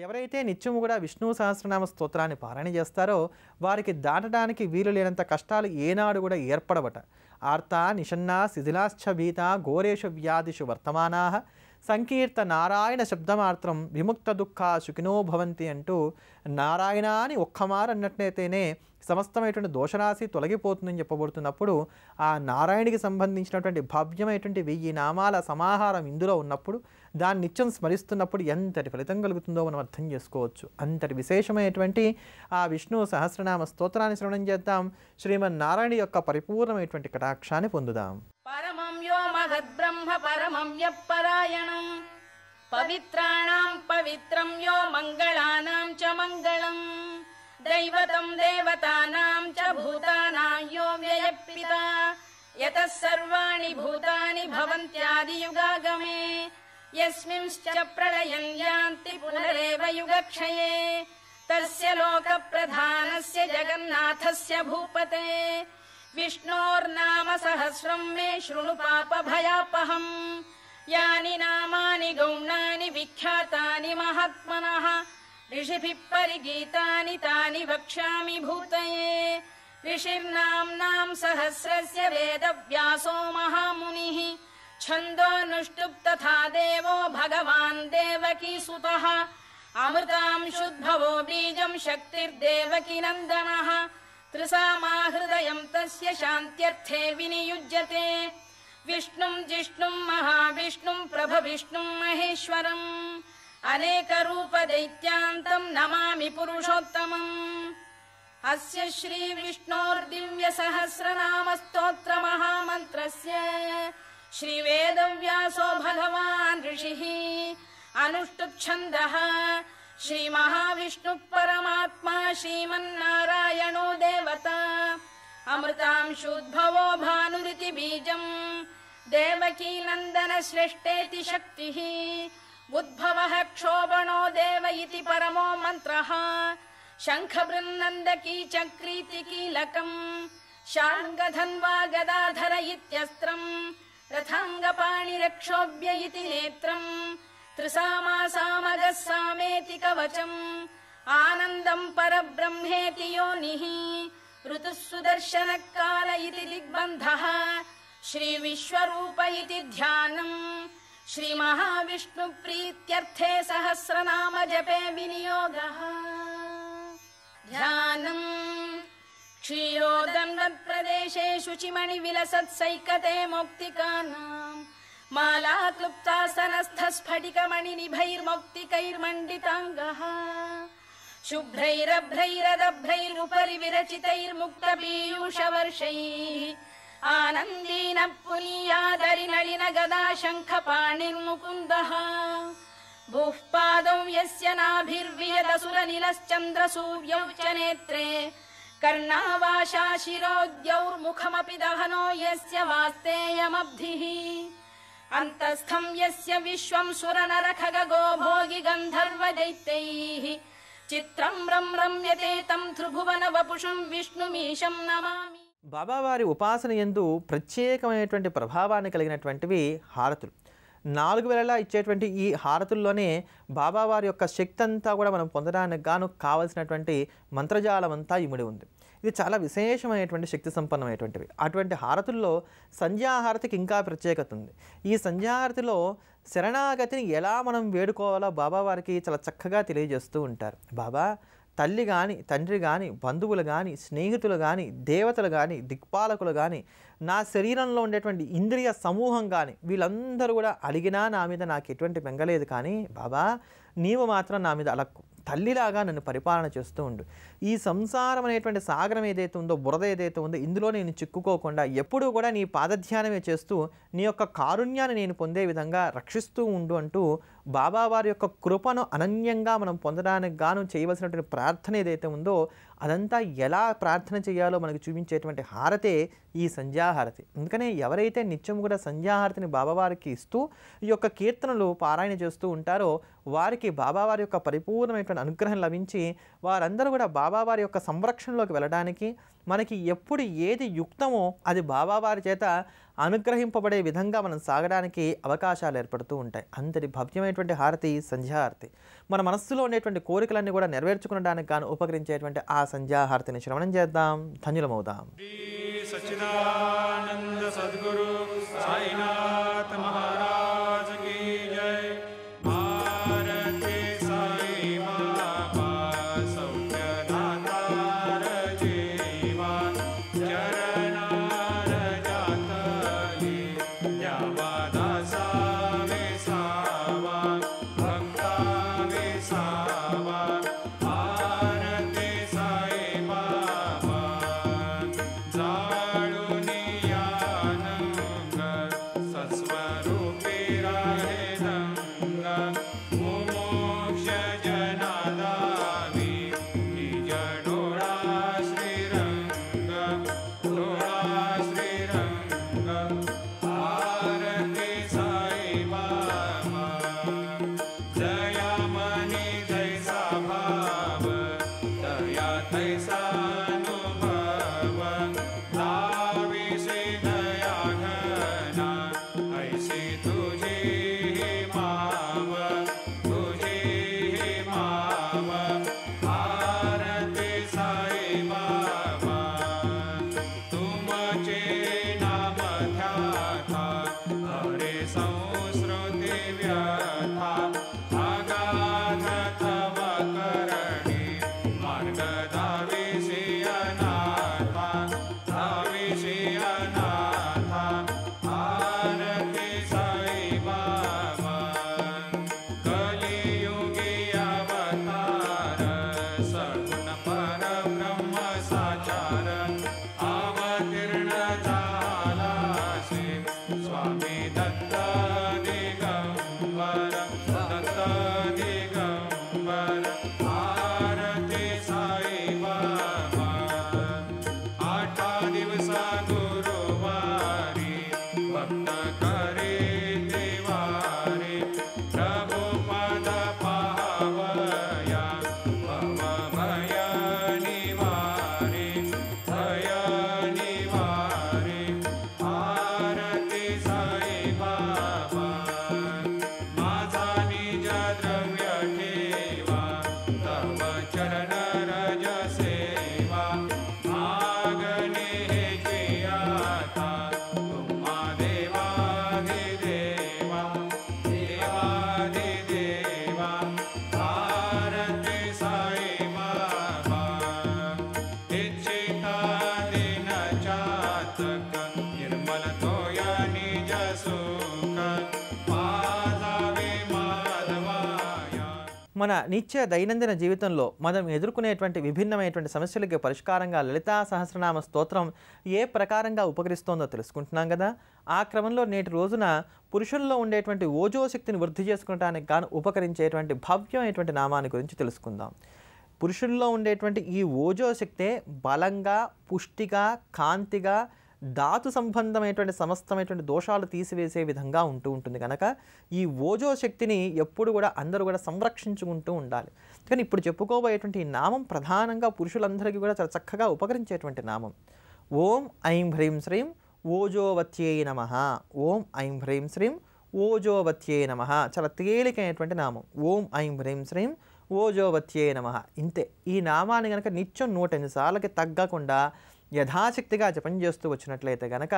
ఎవరైతే నిత్యము కూడా విష్ణు సహస్రనామ స్తోత్రాన్ని పారాయణ చేస్తారో వారికి దాటడానికి వీలు లేనంత కష్టాలు ఏనాడు కూడా ఏర్పడవట. ఆర్త నిషన్నా శిథిలాశ్చ భీత ఘోరేషు వ్యాధిషు వర్తమానా సంకీర్త నారాయణ శబ్దమాత్రం విముక్త దుఃఖ సుఖినో భవంతి అంటూ నారాయణ అని ఒక్కమారు అన్నట్లయితేనే సమస్తమైనటువంటి దోషరాశి తొలగిపోతుందని చెప్పబడుతున్నప్పుడు ఆ నారాయణకి సంబంధించినటువంటి భవ్యమైనటువంటి 1000 నామాల సమాహారం ఇందులో ఉన్నప్పుడు దాన్ని నిత్యం స్మరిస్తున్నప్పుడు ఎంతటి ఫలితం కలుగుతుందో మనం అర్థం చేసుకోవచ్చు. అంతటి విశేషమైనటువంటి ఆ విష్ణు సహస్రనామ స్తోత్రాన్ని శ్రవణం చేద్దాం. శ్రీమన్నారాయణ యొక్క పరిపూర్ణమైనటువంటి కటాక్షాన్ని పొందుదాం. పరమం యో మహద్బ్రహ్మ పరమం యఃపరాయణం పవిత్రాణాం పవిత్రం యో మంగళానాం చ మంగళం దైవతం దేవతానాం చ భూతానాం యో వ్యయఃపితా యతః సర్వాణి భూతాని భవంత్యాది యుగాగమే యస్మింశ్చ ప్రళయం యాంతి పునరేవ యుగక్షయే తస్య లోక ప్రధానస్య జగన్నాథస్య భూపతే విష్ణోర్నామ సహస్రం మే శృణు పాప భయాపహం యాని నామాని గౌణాని విఖ్యాతాని మహాత్మనః ఋషిభిః పరిగీతాని తాని వక్ష్యామి భూతయే ఋషిర్నామ్నాం సహస్రస్య వేదవ్యాసో మహామునిః ఛందోనుష్టుప్ తథా దేవో భగవాన్ దేవకీసుతః అమృతాంశుద్భవో బీజం శక్తిర్దేవకీ నందనః త్రిసామాహృదయం తస్య శాంత్యర్థే వినియుజ్యతే విష్ణుం జిష్ణుం మహావిష్ణుం ప్రభవిష్ణుం మహేశ్వరం అనేక రూప దైత్యాంతం నమామి పురుషోత్తమం. అస్య శ్రీ విష్ణోర్దివ్య సహస్రనామ స్తోత్ర మహామంత్రస్య శ్రీ వేదవ్యాసో భగవాన్ ఋషిః అనుష్టుప్ ఛందః శ్రీ మహావిష్ణు పరమాత్మా శ్రీమన్నారాయణో దేవతా అమృతాంశుద్భవో భానురితి బీజం దేవకీ నందన శ్రేష్ఠేతి శక్తిః ఉద్భవః క్షోభణో దేవ ఇతి పరమో మంత్రః శంఖ బృన్నందకీ చక్రీతి కీలకం శార్ంగధన్వా గదాధర ఇత్యస్త్రం రథాంగపాణిరక్షోభ్య ఇతి నేత్రం త్రిసామాసామగः సామేతి కవచం ఆనందం పరబ్రహ్మేతి యోనిః ఋతుః సుదర్శన కాల ఇతి దిగ్బంధః శ్రీ విశ్వరూప ఇతి ధ్యానం శ్రీ మహావిష్ణు ప్రీత్యర్థే సహస్రనామ జపే వినియోగః. ధ్యానం క్షీరోదన్వత్ ప్రదేశే శుచిమణి విలసత్ సైకతే మౌక్తికానాం మాలా క్లుప్తాసనస్థ స్ఫటికమణి నిభైర్మౌక్తికైర్మండితాంగః శుభ్రైరభ్రైరదభ్రైరుపరి విరచితైర్ముక్త పీయూషవర్షైః ఆనందీన పునీయాదరి నళిన గదా శంఖ పాణిర్ముకుందః భూః పాదౌ యస్య నాభిర్వియదసుర నిలశ్చంద్ర సూర్యౌ చ నేత్రే కర్ణావాశా శిరోద్యౌర్ముఖమపి దహనో యస్య వాస్తేయమబ్ధిః అంతస్థం యస్య విశ్వం సురనర ఖగో భోగి గంధర్వ దైత్యైః చిత్రం రమ్యతే తం త్రిభువన వపుషం విష్ణుమీశం నమామి. బాబావారి ఉపాసన యందు ప్రత్యేకమైనటువంటి ప్రభావాన్ని కలిగినటువంటివి హారతులు. 4 వేళలా ఇచ్చేటువంటి ఈ హారతుల్లోనే బాబావారి యొక్క శక్తి అంతా కూడా మనం పొందడానికి గాను కావలసినటువంటి మంత్రజాలం అంతా ఇమిడి ఉంది. ఇది చాలా విశేషమైనటువంటి శక్తి సంపన్నమైనటువంటివి. అటువంటి హారతుల్లో సంధ్యాహారతికి ఇంకా ప్రత్యేకత ఉంది. ఈ సంధ్యాహారతిలో శరణాగతిని ఎలా మనం వేడుకోవాలో బాబావారికి చాలా చక్కగా తెలియజేస్తూ ఉంటారు. బాబా తల్లి కానీ తండ్రి కానీ బంధువులు కానీ స్నేహితులు కానీ దేవతలు కానీ దిక్పాలకులు కానీ నా శరీరంలో ఉండేటువంటి ఇంద్రియ సమూహం కానీ వీళ్ళందరూ కూడా అడిగినా నా మీద నాకు ఎటువంటి బెంగలేదు, కానీ బాబా నీవు మాత్రం నా మీద అలక్కు, తల్లిలాగా నన్ను పరిపాలన చేస్తూ ఉండు. ఈ సంసారం అనేటువంటి సాగరం ఏదైతే ఉందో, బురద ఏదైతే ఉందో, ఇందులో నేను చిక్కుకోకుండా ఎప్పుడూ కూడా నీ పాదధ్యానమే చేస్తూ నీ యొక్క కారుణ్యాన్ని నేను పొందే విధంగా రక్షిస్తూ ఉండు అంటూ బాబావారి యొక్క కృపను అనన్యంగా మనం పొందడానికి గాను చేయవలసినటువంటి ప్రార్థన ఏదైతే ఉందో అదంతా ఎలా ప్రార్థన చేయాలో మనకు చూపించేటువంటి హారతే ఈ సంధ్యాహారతి. అందుకనే ఎవరైతే నిత్యం కూడా సంధ్యాహారతిని బాబావారికి ఇస్తూ ఈ యొక్క కీర్తనలు పారాయణ చేస్తూ ఉంటారో వారికి బాబావారి యొక్క పరిపూర్ణమైనటువంటి అనుగ్రహం లభించి వారందరూ కూడా బాబావారి యొక్క సంరక్షణలోకి వెళ్ళడానికి మనకి ఎప్పుడు ఏది యుక్తమో అది బాబావారి చేత అనుగ్రహింపబడే విధంగా మనం సాగడానికి అవకాశాలు ఏర్పడుతూ ఉంటాయి. అంతటి భవ్యమైనటువంటి హారతి సంధ్యాహారతి. మన మనస్సులో ఉండేటువంటి కోరికలన్నీ కూడా నెరవేర్చుకునడానికి గాను ఉపకరించేటువంటి ఆ సంధ్యాహారతిని శ్రవణం చేద్దాం, ధన్యులమవుదాం. सच्चिदानंद सद्गुरु साईनाथ महाराज की जय। भारती साई बाबा सौख्यदातार जीवा चरणार जातली द्यावा दासा विसावा भक्ता विसावा। भारती साई बाबा सस्वरूपी राहे रंग मुमोक्ष जनादावी डोळा श्रीरंग डोळा श्रीरंग। भारती साई बाबा जया मनी जैसा भाव दया तैसा अनुभव। दाविसी दया घना ऐसी तुझी माव तुझी माव। भारती साई बाबा तुमचे नाम ध्याता हरे संस्कृती व्यथा। अगाध तव करणी मार्ग दाविसी अनाथा दाविसी अनाथा। भारती साई बाबा कलियुगी अवतार सगुण परब्रह्म साचार। अवतीर्ण झालासे स्वामी दत्त दिगंबर दत्त दिगंबर। भारती साई बाबा आठा दिवसा गुरुवारी भक्त करे देवारे। प्रभु पद पावया भव भय निवारे भय निवारे। भारती साई बाबा माझा निज द्रव्य ठेवा तव चरण रज सेवा। मागणे हे आता तुम्हा देवाधिदेवा देवाधिदेवा। भारती साई बाबा इच्छिता दिन चातक निर्मल तोया निज सुख पादावे माधवाया। మన నిత్య దైనందిన జీవితంలో మనం ఎదుర్కొనేటువంటి విభిన్నమైనటువంటి సమస్యలకి పరిష్కారంగా లలితా సహస్రనామ స్తోత్రం ఏ ప్రకారంగా ఉపకరిస్తోందో తెలుసుకుంటున్నాం కదా. ఆ క్రమంలో నేటి రోజున పురుషుల్లో ఉండేటువంటి ఓజో శక్తిని వృద్ధి చేసుకోవడానికి గాను ఉపకరించేటువంటి భవ్యమైనటువంటి నామాన్ని గురించి తెలుసుకుందాం. పురుషుల్లో ఉండేటువంటి ఈ ఓజో శక్తే బలంగా, పుష్టిగా, కాంతిగా, ధాతు సంబంధమైనటువంటి సమస్తమైనటువంటి దోషాలు తీసివేసే విధంగా ఉంటుంది కనుక ఈ ఓజో శక్తిని ఎప్పుడు కూడా అందరూ కూడా సంరక్షించుకుంటూ ఉండాలి. కానీ ఇప్పుడు చెప్పుకోబోయేటువంటి ఈ నామం ప్రధానంగా పురుషులందరికీ కూడా చాలా చక్కగా ఉపకరించేటువంటి నామం. ఓం ఐం హ్రీం శ్రీం ఓజోవత్యై నమః. ఓం ఐం హ్రీం శ్రీం ఓజోవత్యై నమః. చాలా తేలికైనటువంటి నామం. ఓం ఐం హ్రీం శ్రీం ఓజోవత్యై నమః. ఇంతే. ఈ నామాన్ని కనుక నిత్యం 108 సార్లకి తగ్గకుండా యథాశక్తిగా జపం చేస్తూ వచ్చినట్లయితే కనుక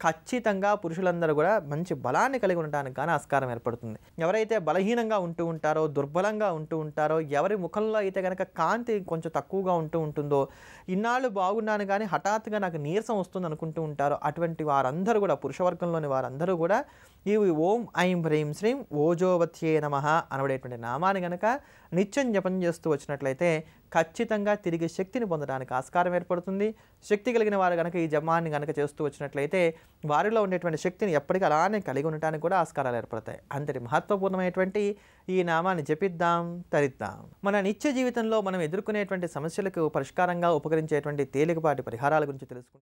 ఖచ్చితంగా పురుషులందరూ కూడా మంచి బలాన్ని కలిగి ఉండడానికి కానీ ఆస్కారం ఏర్పడుతుంది. ఎవరైతే బలహీనంగా ఉంటూ ఉంటారో, దుర్బలంగా ఉంటూ ఉంటారో, ఎవరి ముఖంలో అయితే కనుక కాంతి కొంచెం తక్కువగా ఉంటుందో, ఇన్నాళ్ళు బాగున్నాను కానీ హఠాత్తుగా నాకు నీరసం వస్తుంది అనుకుంటూ ఉంటారో, అటువంటి వారందరూ కూడా పురుషవర్గంలోని వారందరూ కూడా ఈ ఓం ఐం హ్రీం శ్రీం ఓజోవత్యే నమః అనబడేటువంటి నామాన్ని కనుక నిత్యం జపం చేస్తూ వచ్చినట్లయితే ఖచ్చితంగా తిరిగి శక్తిని పొందడానికి ఆస్కారం ఏర్పడుతుంది. శక్తి కలిగిన వారు కనుక ఈ జపాన్ని కనుక చేస్తూ వచ్చినట్లయితే వారిలో ఉండేటువంటి శక్తిని ఎప్పటికీ అలానే కలిగి ఉండటానికి కూడా ఆస్కారాలు ఏర్పడతాయి. అంతటి మహత్వపూర్ణమైనటువంటి ఈ నామాన్ని జపిద్దాం, తరిద్దాం. మన నిత్య జీవితంలో మనం ఎదుర్కొనేటువంటి సమస్యలకు పరిష్కారంగా ఉపకరించేటువంటి తేలికపాటి పరిహారాల గురించి తెలుసుకుంటాం.